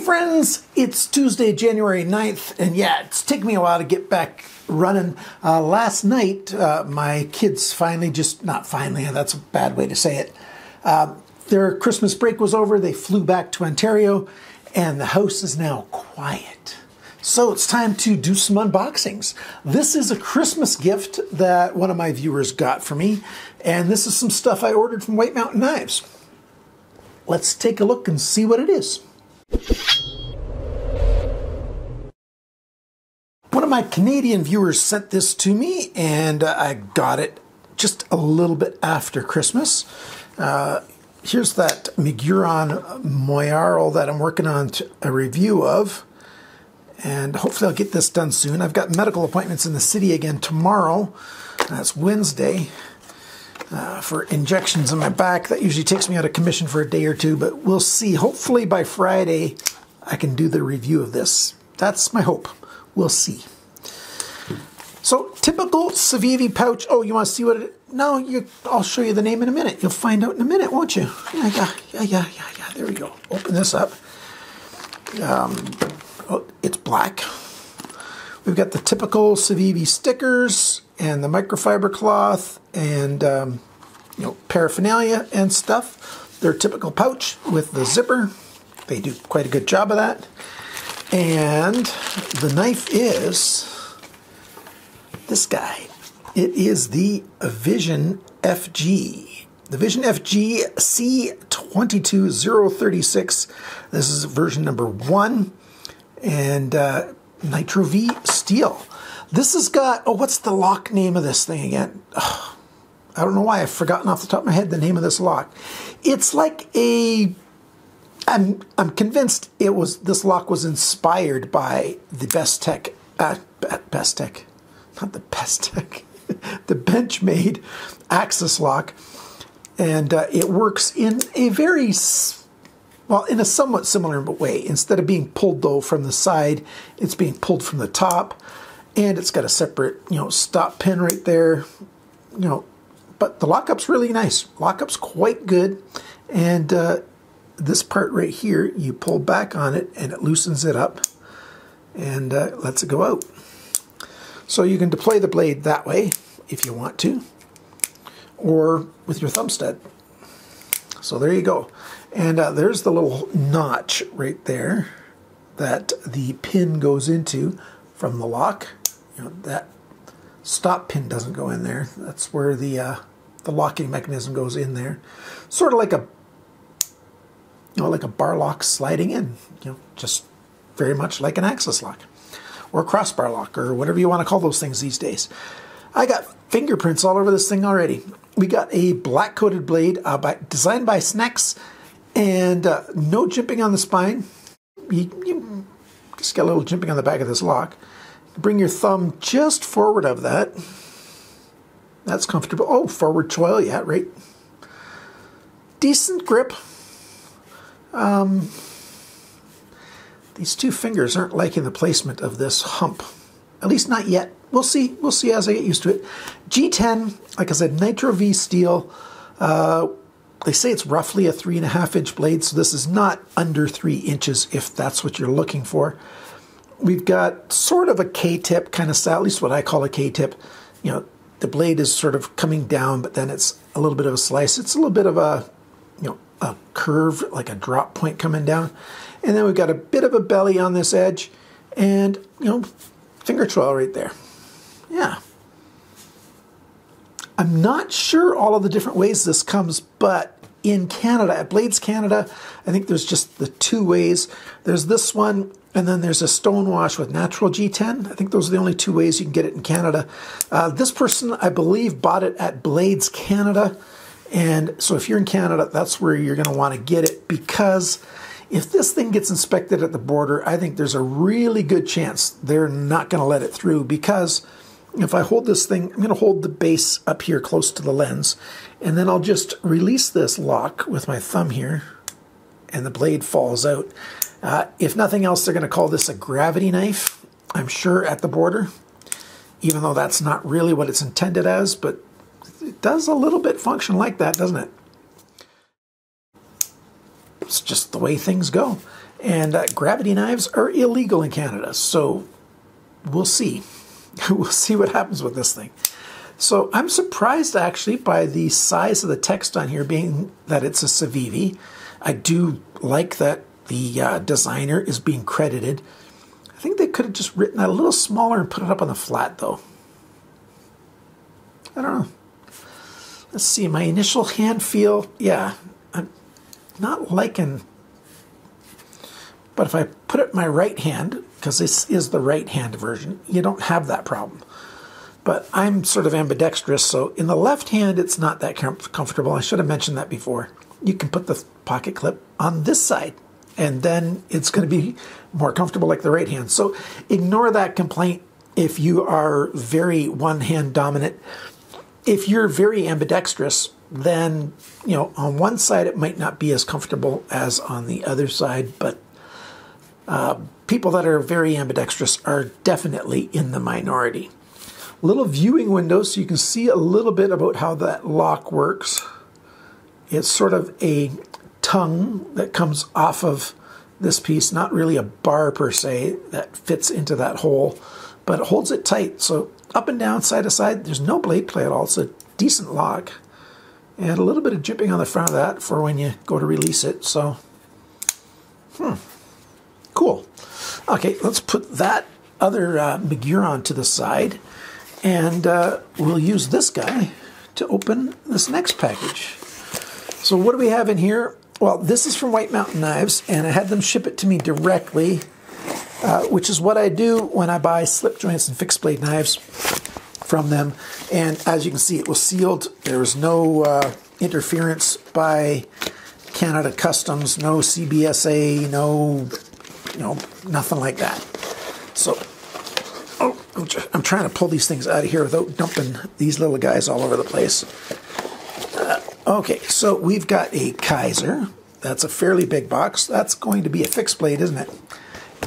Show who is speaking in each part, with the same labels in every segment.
Speaker 1: friends, it's Tuesday, January 9th, and yeah, it's taken me a while to get back running. Last night, my kids finally, not finally, that's a bad way to say it, their Christmas break was over, they flew back to Ontario, and the house is now quiet. So it's time to do some unboxings. This is a Christmas gift that one of my viewers got for me, and this is some stuff I ordered from White Mountain Knives. Let's take a look and see what it is. One of my Canadian viewers sent this to me, and I got it just a little bit after Christmas. Here's that Miguron Moyarl that I'm working on a review of, and hopefully I'll get this done soon. I've got medical appointments in the city again tomorrow. That's Wednesday. For injections in my back. That usually takes me out of commission for a day or two, but we'll see. Hopefully by Friday I can do the review of this. That's my hope. We'll see. So, typical Civivi pouch. Oh, you want to see what it... No, I'll show you the name in a minute. You'll find out in a minute, won't you? Yeah. There we go. Open this up. Oh, it's black. We've got the typical Civivi stickers and the microfiber cloth and paraphernalia and stuff. Their typical pouch with the zipper. They do quite a good job of that. And the knife is this guy. It is the Vision FG. The Vision FG C22036. This is version number 1. And Nitro V steel. This has got, oh, what's the lock name of this thing again? Oh, I don't know why I've forgotten off the top of my head the name of this lock. It's like a, I'm convinced this lock was inspired by the Bestech, the Benchmade Axis lock, and it works in a very, well, in a somewhat similar way. Instead of being pulled though from the side, it's being pulled from the top. And it's got a separate, stop pin right there, but the lockup's really nice. Lockup's quite good. And this part right here, you pull back on it and it loosens it up and lets it go out. So you can deploy the blade that way if you want to, or with your thumb stud. So there you go. And there's the little notch right there that the pin goes into from the lock. That stop pin doesn't go in there. That's where the locking mechanism goes in there. Sort of like a, like a bar lock sliding in. Just very much like an axis lock or a crossbar lock or whatever you want to call those things these days. I got fingerprints all over this thing already. We got a black coated blade designed by Snex, and no jimping on the spine. You just got a little jimping on the back of this lock. Bring your thumb just forward of that. That's comfortable. Oh, forward choil, yeah, right. Decent grip. These two fingers aren't liking the placement of this hump. At least not yet. We'll see. We'll see as I get used to it. G10, like I said, Nitro V steel. They say it's roughly a 3.5-inch blade, so this is not under 3 inches if that's what you're looking for. We've got sort of a K-tip kind of style, at least what I call a K-tip. The blade is sort of coming down, but then it's a little bit of a slice. It's a little bit of a, a curve, like a drop point coming down. And then we've got a bit of a belly on this edge and, finger choil right there. Yeah. I'm not sure all of the different ways this comes, but in Canada, at Blades Canada, I think there's just the 2 ways. There's this one, and then there's a stonewash with natural G10. I think those are the only 2 ways you can get it in Canada. This person, I believe, bought it at Blades Canada. And so if you're in Canada, that's where you're going to want to get it, because if this thing gets inspected at the border, I think there's a really good chance they're not going to let it through, because if I hold this thing, I'm going to hold the base up here close to the lens, and then I'll just release this lock with my thumb here, and the blade falls out. If nothing else, they're going to call this a gravity knife, I'm sure, at the border, even though that's not really what it's intended as, but it does a little bit function like that, doesn't it? It's just the way things go. And gravity knives are illegal in Canada, so we'll see. We'll see what happens with this thing. So I'm surprised actually by the size of the text on here, being that it's a Civivi. I do like that the designer is being credited. I think they could have just written that a little smaller and put it up on the flat though. I don't know. Let's see, my initial hand feel, yeah, I'm not liking, but if I put it in my right hand, because this is the right hand version, you don't have that problem. But I'm sort of ambidextrous, so in the left hand, it's not that comfortable. I should have mentioned that before. You can put the pocket clip on this side, and then it's going to be more comfortable like the right hand. So ignore that complaint if you are very one-hand dominant. If you're very ambidextrous, then, you know, on one side it might not be as comfortable as on the other side, but people that are very ambidextrous are definitely in the minority. Little viewing window so you can see a little bit about how that lock works. It's sort of a tongue that comes off of this piece, not really a bar per se that fits into that hole, but it holds it tight. So up and down, side to side, there's no blade play at all. It's a decent lock. And a little bit of jipping on the front of that for when you go to release it. So, cool. Okay, let's put that other Maguire to the side. And we'll use this guy to open this next package. So what do we have in here? Well, this is from White Mountain Knives, and I had them ship it to me directly, which is what I do when I buy slip joints and fixed blade knives from them. And as you can see, it was sealed. There was no interference by Canada Customs, no CBSA, no, nothing like that. So, I'm trying to pull these things out of here without dumping these little guys all over the place. Okay, so we've got a Kizer. That's a fairly big box. That's going to be a fixed blade, isn't it?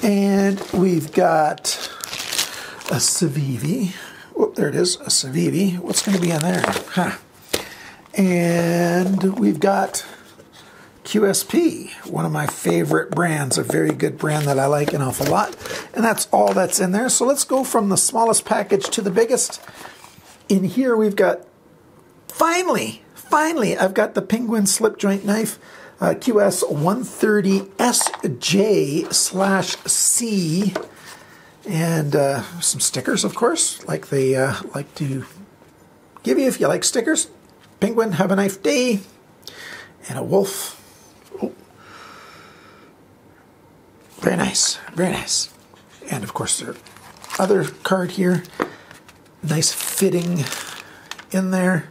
Speaker 1: And we've got a Civivi. Oh, there it is, a Civivi. What's going to be in there? Huh. And we've got QSP, one of my favorite brands, a very good brand that I like an awful lot. And that's all that's in there. So let's go from the smallest package to the biggest. In here we've got, finally, I've got the Penguin slip joint knife, QS 130SJ/C, and some stickers, of course, like they like to give you if you like stickers. Penguin, have a knife day, and a wolf. Oh. Very nice, very nice. And of course, their other card here, nice fitting in there.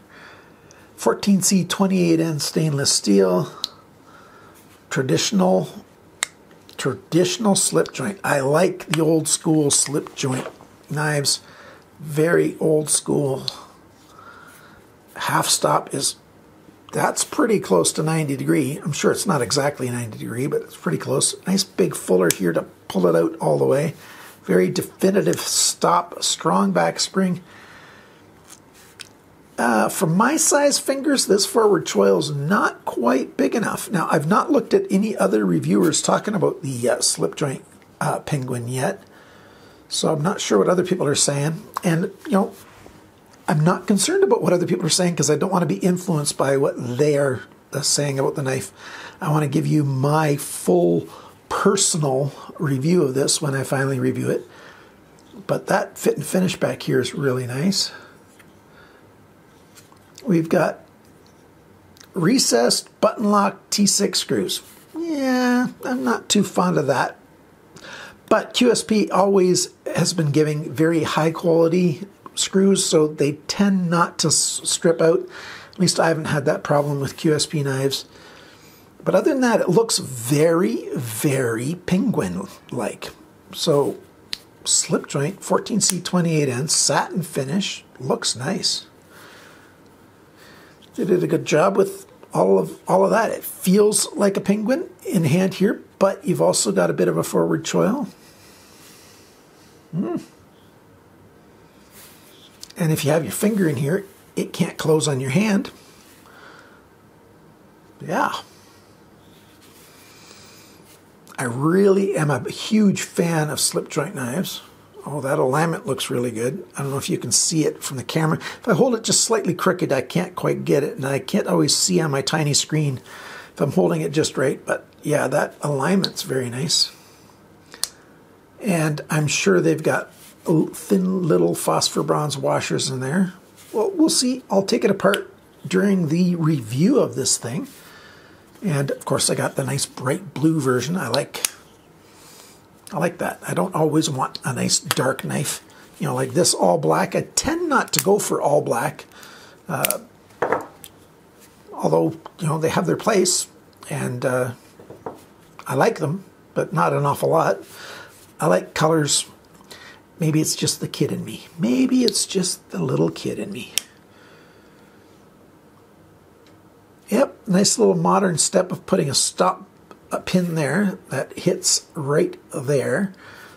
Speaker 1: 14C 28N stainless steel, traditional slip joint. I like the old school slip joint knives, very old school. Half stop that's pretty close to 90 degree. I'm sure it's not exactly 90 degree, but it's pretty close. Nice big fuller here to pull it out all the way. Very definitive stop, strong back spring. For my size fingers, this forward choil is not quite big enough. Now, I've not looked at any other reviewers talking about the slip joint Penguin yet, so I'm not sure what other people are saying. And, I'm not concerned about what other people are saying because I don't want to be influenced by what they are saying about the knife. I want to give you my full personal review of this when I finally review it. But that fit and finish back here is really nice. We've got recessed button lock T6 screws. Yeah, I'm not too fond of that. But QSP always has been giving very high quality screws, so they tend not to strip out. At least I haven't had that problem with QSP knives. But other than that, it looks very, very Penguin-like. So slip joint, 14C 28N, satin finish, looks nice. They did a good job with all of that. It feels like a Penguin in hand here, but you've also got a bit of a forward choil. And if you have your finger in here, it can't close on your hand. Yeah. I really am a huge fan of slip joint knives. Oh, that alignment looks really good. I don't know if you can see it from the camera. If I hold it just slightly crooked, I can't quite get it, and I can't always see on my tiny screen if I'm holding it just right. But yeah, that alignment's very nice. And I'm sure they've got thin little phosphor bronze washers in there. Well, we'll see. I'll take it apart during the review of this thing. And of course, I got the nice bright blue version. I like that. I don't always want a nice dark knife, you know, like this all black. I tend not to go for all black, although, you know, they have their place, and I like them, but not an awful lot. I like colors. Maybe it's just the kid in me. Maybe it's just the little kid in me. Yep, nice little modern step of putting a pin there that hits right there,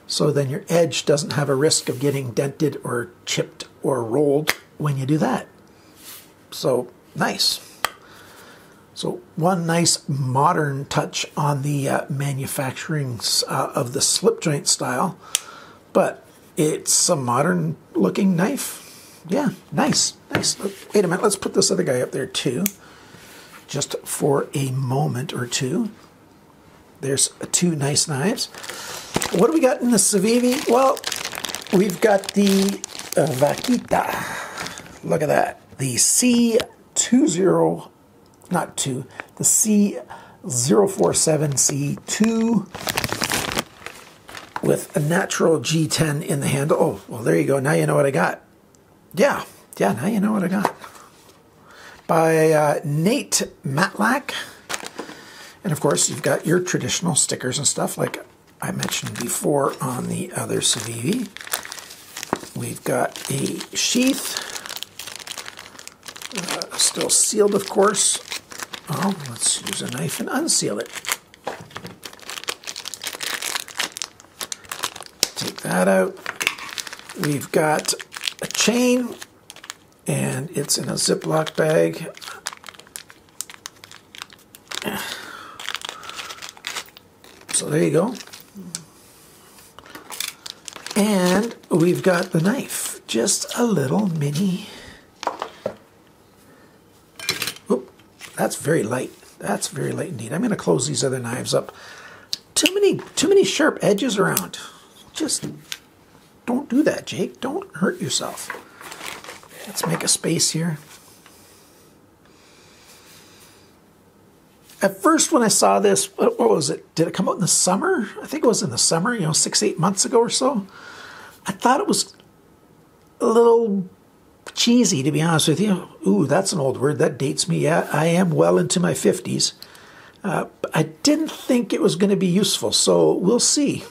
Speaker 1: so then your edge doesn't have a risk of getting dented or chipped or rolled when you do that. So nice. So one nice modern touch on the manufacturing of the slip joint style, but it's a modern looking knife. Yeah, nice, nice. Wait a minute, let's put this other guy up there too, just for a moment or two. There's two nice knives. What do we got in the Civivi? Well, we've got the VAQUITA. Look at that. The C20, not 2, the C047C2 with a natural G10 in the handle. Oh, well, there you go. Now you know what I got. Yeah, now you know what I got. By Nate Matlack. And of course, you've got your traditional stickers and stuff like I mentioned before on the other Civivi. We've got a sheath, still sealed, of course. Oh, let's use a knife and unseal it. Take that out. We've got a chain, and it's in a Ziploc bag. So there you go. And we've got the knife. Just a little mini. Oop, that's very light. That's very light indeed. I'm going to close these other knives up. Too many sharp edges around. Just don't do that, Jake. Don't hurt yourself. Let's make a space here. At first, when I saw this, what was it? Did it come out in the summer? I think it was in the summer, you know, 6-8 months ago or so. I thought it was a little cheesy, to be honest with you. Ooh, that's an old word. That dates me. Yeah, I am well into my 50s. But I didn't think it was going to be useful, so we'll see.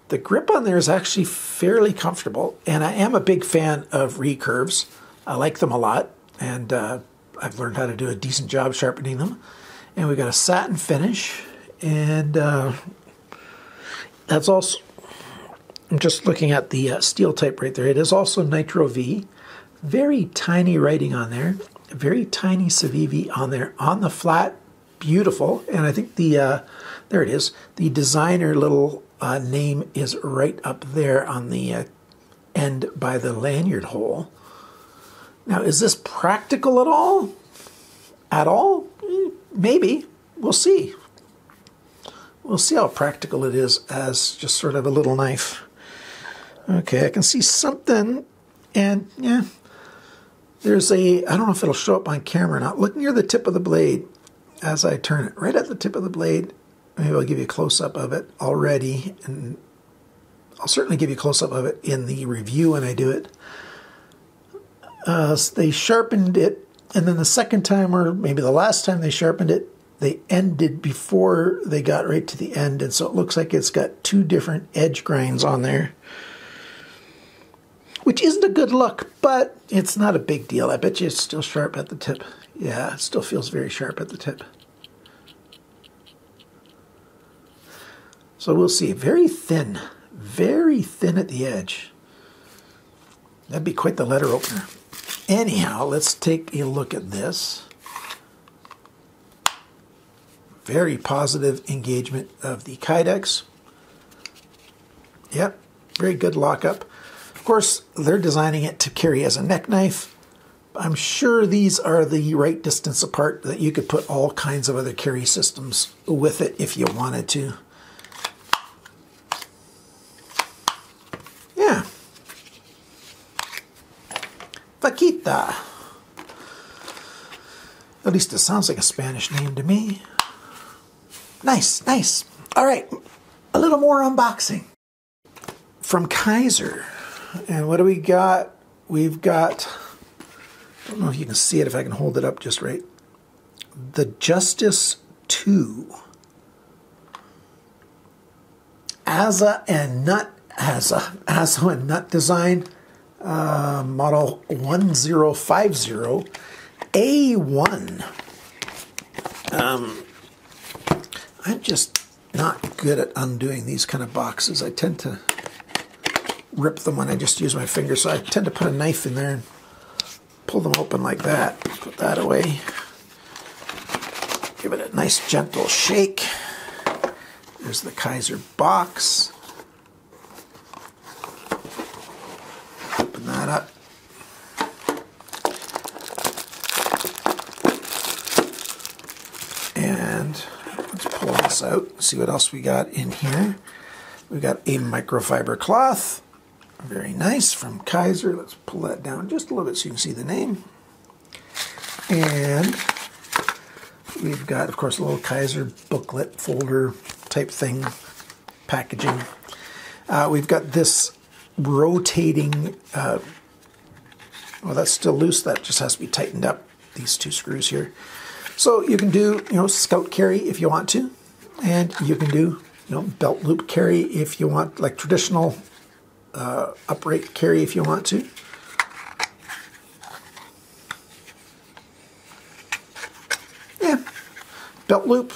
Speaker 1: The grip on there is actually fairly comfortable, and I am a big fan of recurves. I like them a lot, and I've learned how to do a decent job sharpening them. And we've got a satin finish, and that's also, I'm just looking at the steel type right there. It is also Nitro V. Very tiny writing on there. Very tiny Civivi on there. On the flat, beautiful. And I think the, there it is. The designer little name is right up there on the end by the lanyard hole. Now, is this practical at all? At all? Maybe. We'll see. We'll see how practical it is as just sort of a little knife. Okay, I can see something, and yeah, there's a, I don't know if it'll show up on camera or not. Look near the tip of the blade as I turn it. Right at the tip of the blade. Maybe I'll give you a close-up of it already, and I'll certainly give you a close-up of it in the review when I do it. They sharpened it, and then the second time, or maybe the last time they sharpened it, they ended before they got right to the end, and so it looks like it's got two different edge grinds on there, which isn't a good look, but it's not a big deal. I bet you it's still sharp at the tip. Yeah, it still feels very sharp at the tip. So we'll see. Very thin at the edge. That'd be quite the letter opener. Anyhow, let's take a look at this. Very positive engagement of the kydex. Yep, very good lockup. Of course, they're designing it to carry as a neck knife. I'm sure these are the right distance apart that you could put all kinds of other carry systems with it if you wanted to. Yeah. Vaquita. At least it sounds like a Spanish name to me. Nice, nice. All right, a little more unboxing. From Kizer. And what do we got? We've got, I don't know if you can see it, if I can hold it up just right. The Justice II. AZA and Nut design, model 1050 A1. I'm just not good at undoing these kind of boxes. I tend to rip them when I just use my fingers, so I tend to put a knife in there and pull them open like that. Put that away. Give it a nice gentle shake. There's the Kizer box. Open that up. And let's pull this out, see what else we got in here. We've got a microfiber cloth. Very nice, from Kizer. Let's pull that down just a little bit so you can see the name. And we've got, of course, a little Kizer booklet folder type thing, packaging. We've got this rotating, well, that's still loose. That just has to be tightened up, these two screws here. So you can do, scout carry if you want to. And you can do, belt loop carry if you want, like traditional upright carry if you want to. Yeah, belt loop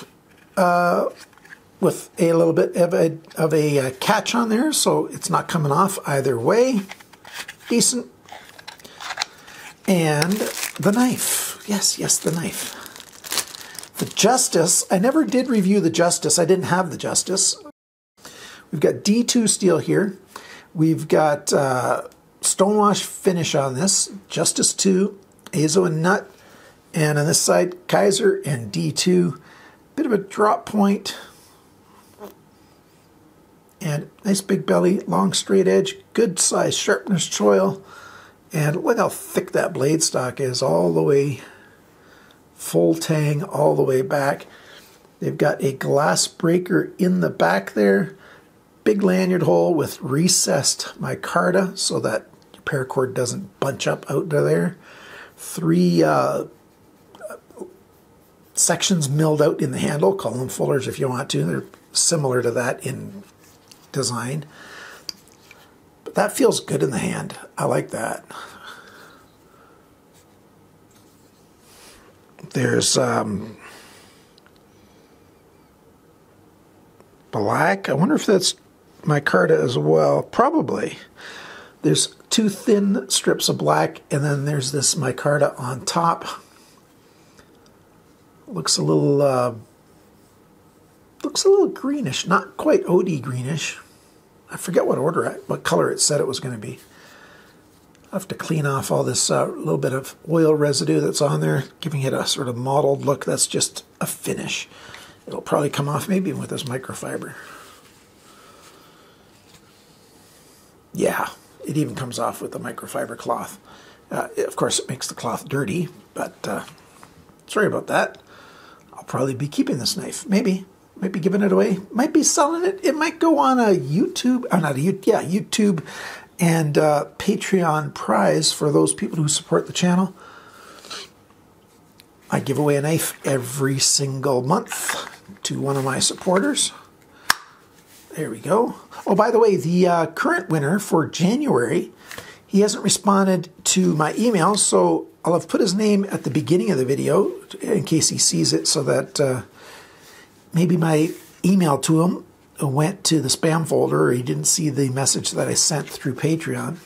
Speaker 1: with a little bit of a catch on there, so it's not coming off either way. Decent. And the knife. Yes, the knife. The Justice. I never did review the Justice. I didn't have the Justice. We've got D2 steel here. We've got stonewash finish on this. Justice 2, Azo and Nut. And on this side, Kizer and D2. Bit of a drop point. And nice big belly, long straight edge, good size sharpness choil. And look how thick that blade stock is, all the way, full tang all the way back. They've got a glass breaker in the back there. Big lanyard hole with recessed micarta so that your paracord doesn't bunch up out of there. 3 sections milled out in the handle. Call them fullers if you want to. They're similar to that in design. But that feels good in the hand. I like that. There's black. I wonder if that's micarta as well. Probably. There's 2 thin strips of black, and then there's this micarta on top. Looks a little greenish, not quite OD greenish. I forget what color it said it was going to be. I have to clean off all this little bit of oil residue that's on there, giving it a sort of mottled look. That's just a finish. It'll probably come off maybe with this microfiber. Yeah, it even comes off with the microfiber cloth. Of course, it makes the cloth dirty, but sorry about that. I'll probably be keeping this knife. Maybe. Might be giving it away. Might be selling it. It might go on a YouTube, YouTube and Patreon prize for those people who support the channel. I give away a knife every single month to one of my supporters. There we go. Oh, by the way, the current winner for January, he hasn't responded to my email, so I'll have put his name at the beginning of the video in case he sees it, so that maybe my email to him went to the spam folder, or he didn't see the message that I sent through Patreon.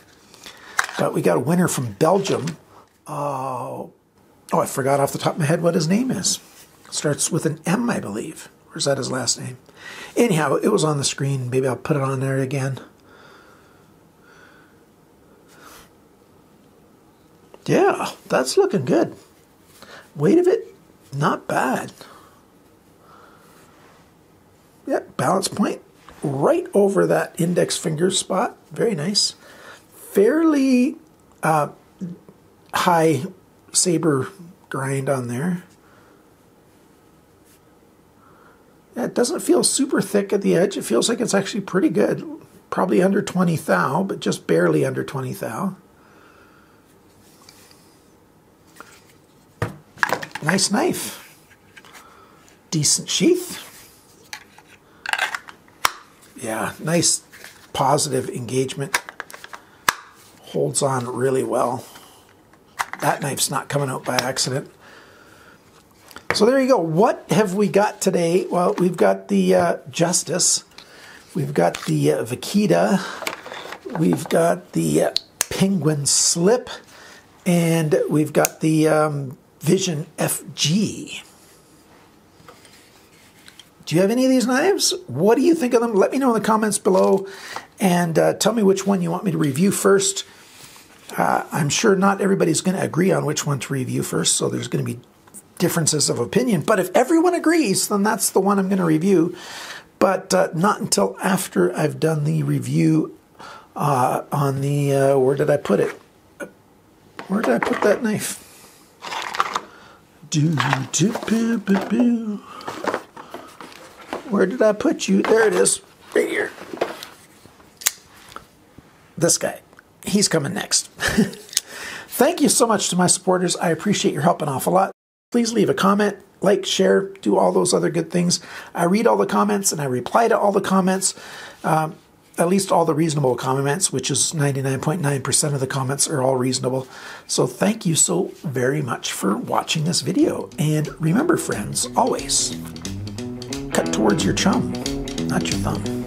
Speaker 1: But we got a winner from Belgium. Oh, I forgot off the top of my head what his name is. Starts with an M, I believe. Or is that his last name? Anyhow, it was on the screen. Maybe I'll put it on there again. Yeah, that's looking good. Weight of it, not bad. Yeah, balance point right over that index finger spot. Very nice. Fairly high saber grind on there. Yeah, it doesn't feel super thick at the edge. It feels like it's actually pretty good. Probably under 20 thou, but just barely under 20 thou. Nice knife. Decent sheath. Yeah, nice positive engagement. Holds on really well. That knife's not coming out by accident. So there you go. What have we got today? Well, we've got the Justice. We've got the Vaquita. We've got the Penguin Slip. And we've got the Vision FG. Do you have any of these knives? What do you think of them? Let me know in the comments below, and tell me which one you want me to review first. I'm sure not everybody's going to agree on which one to review first, so there's going to be differences of opinion. But if everyone agrees, then that's the one I'm going to review. But not until after I've done the review on the, where did I put it? Where did I put that knife? Where did I put you? There it is, right here. This guy, he's coming next. Thank you so much to my supporters. I appreciate your help an awful lot. Please leave a comment, like, share, do all those other good things. I read all the comments and I reply to all the comments, at least all the reasonable comments, which is 99.9% of the comments are all reasonable. So thank you so very much for watching this video. And remember, friends, always cut towards your chum, not your thumb.